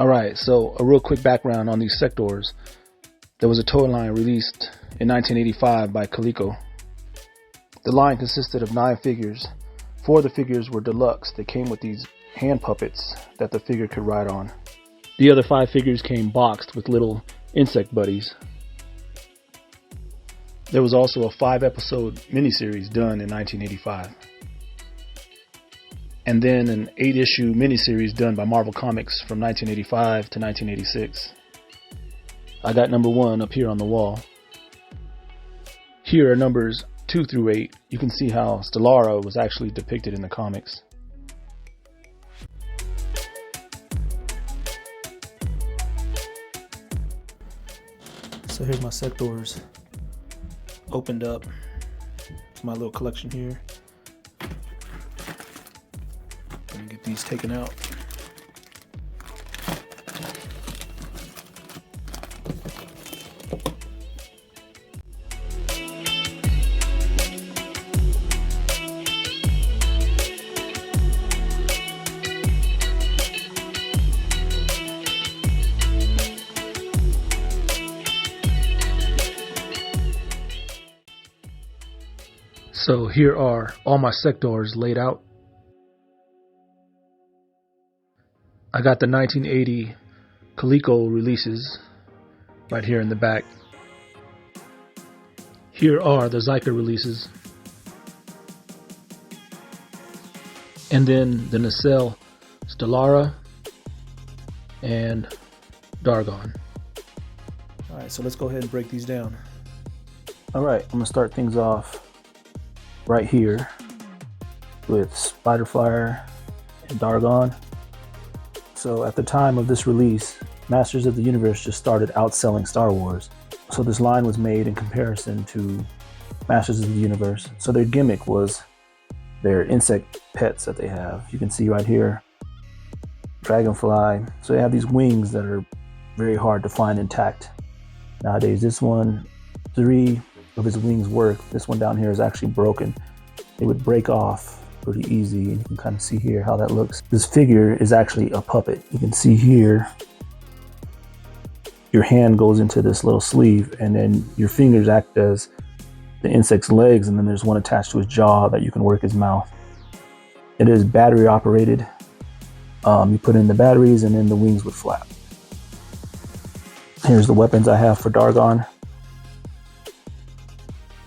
Alright, so a real quick background on these Sectaurs. There was a toy line released in 1985 by Coleco. The line consisted of 9 figures. 4 of the figures were deluxe. They came with these hand puppets that the figure could ride on. The other 5 figures came boxed with little insect buddies. There was also a 5-episode miniseries done in 1985. And then an 8-issue miniseries done by Marvel Comics from 1985 to 1986. I got number 1 up here on the wall. Here are numbers 2 through 8. You can see how Stellara was actually depicted in the comics. So here's my Sectaurs opened up. It's my little collection here. Gonna get these taken out. So here are all my Sectaurs laid out. I got the 1980 Coleco releases right here in the back. Here are the Zica releases. And then the Nacelle, Stellara, and Dargon. Alright, so let's go ahead and break these down. Alright, I'm going to start things off right here with Spider Flyer and Dargon. So at the time of this release, Masters of the Universe just started outselling Star Wars. So this line was made in comparison to Masters of the Universe. So their gimmick was their insect pets that they have. You can see right here, Dragonfly. So they have these wings that are very hard to find intact. Nowadays, this one, 3 of his wings work. This one down here is actually broken. It would break off pretty easy, and you can kind of see here how that looks. This figure is actually a puppet. You can see here your hand goes into this little sleeve, and then your fingers act as the insect's legs, and then there's one attached to his jaw that you can work his mouth. It is battery operated. You put in the batteries and then the wings would flap. Here's the weapons I have for Dargon.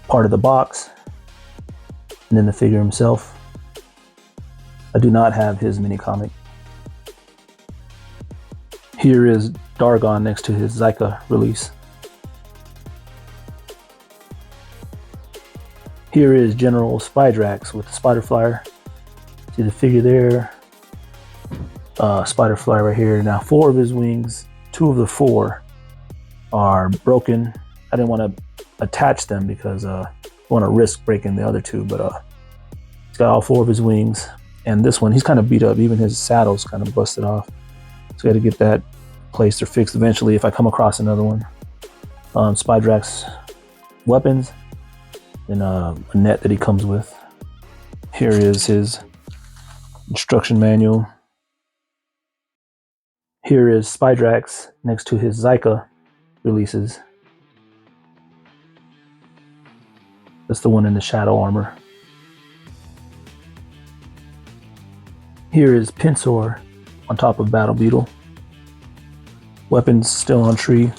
Part of the box, and then the figure himself. I do not have his mini comic. Here is Dargon next to his Zica release. Here is General Spydrax with the Spider Flyer. See the figure there? Spider Flyer right here. Now 4 of his wings, 2 of the 4 are broken. I didn't want to attach them because I want to risk breaking the other 2, but he's got all 4 of his wings, and this one he's kind of beat up. Even his saddle's kind of busted off, so I got to get that placed or fixed eventually if I come across another one. Spydrax weapons and a net that he comes with. Here is his instruction manual. Here is Spydrax next to his Zica releases. That's the one in the shadow armor. Here is Pinsor on top of Battle Beetle. Weapons still on tree.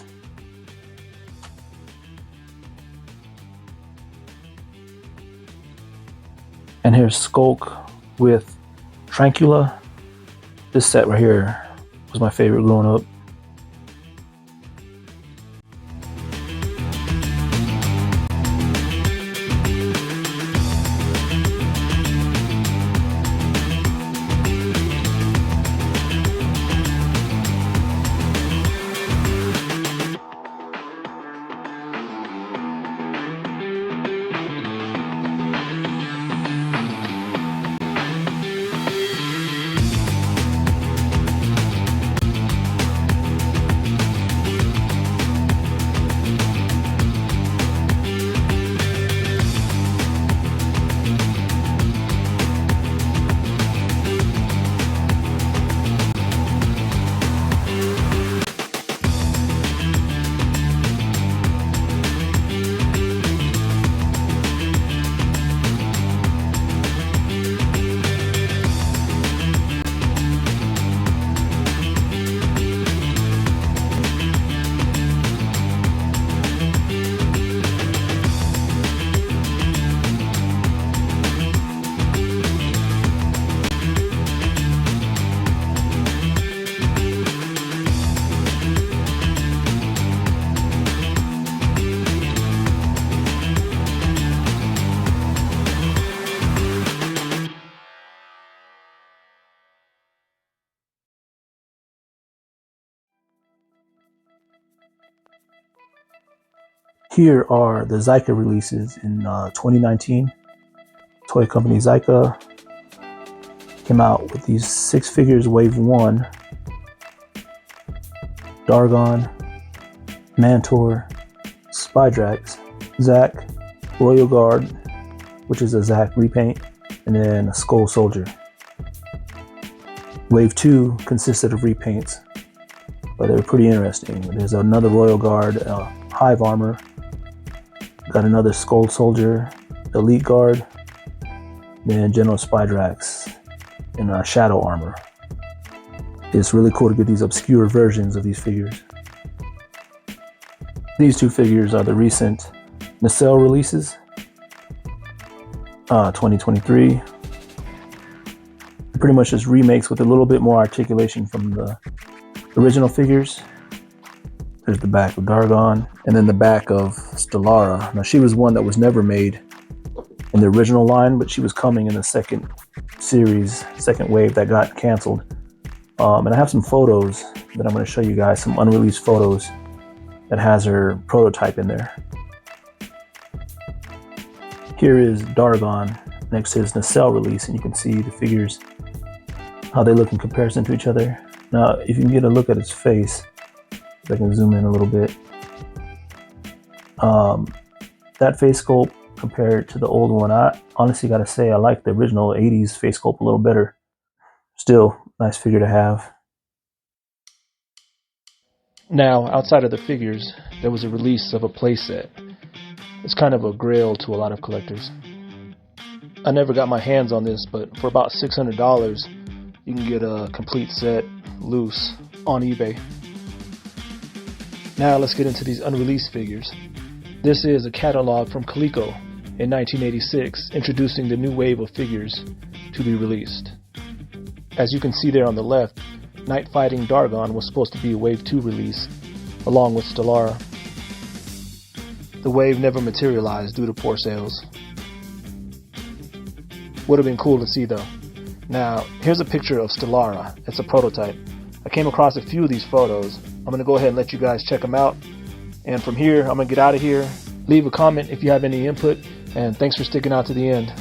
And here's Skulk with Trancula. This set right here was my favorite growing up. Here are the Zica releases in 2019. Toy company Zica came out with these 6 figures, Wave 1, Dargon, Mantor, Spydrax, Zac, Royal Guard, which is a Zac repaint, and then a Skull Soldier. Wave 2 consisted of repaints, but they were pretty interesting. There's another Royal Guard, Hive Armor, got another Skull Soldier, Elite Guard, then General Spydrax in Shadow Armor. It's really cool to get these obscure versions of these figures. These 2 figures are the recent Nacelle releases, 2023. Pretty much just remakes with a little bit more articulation from the original figures. There's the back of Dargon, and then the back of Stellara. Now, she was one that was never made in the original line, but she was coming in the second series, second wave that got canceled. And I have some photos that I'm going to show you guys, some unreleased photos that has her prototype in there. Here is Dargon next to his Nacelle release, and you can see the figures, how they look in comparison to each other. Now, if you can get a look at his face, if I can zoom in a little bit, that face sculpt compared to the old one, I honestly gotta say I like the original 80s face sculpt a little better. Still, nice figure to have. Now, outside of the figures, there was a release of a playset. It's kind of a grail to a lot of collectors. I never got my hands on this, but for about $600, you can get a complete set loose on eBay. Now let's get into these unreleased figures. This is a catalog from Coleco in 1986, introducing the new wave of figures to be released. As you can see there on the left, Night Fighting Dargon was supposed to be a Wave 2 release, along with Stellara. The wave never materialized due to poor sales. Would have been cool to see though. Now, here's a picture of Stellara. It's a prototype. I came across a few of these photos. I'm going to go ahead and let you guys check them out. And from here, I'm going to get out of here. Leave a comment if you have any input. And thanks for sticking out to the end.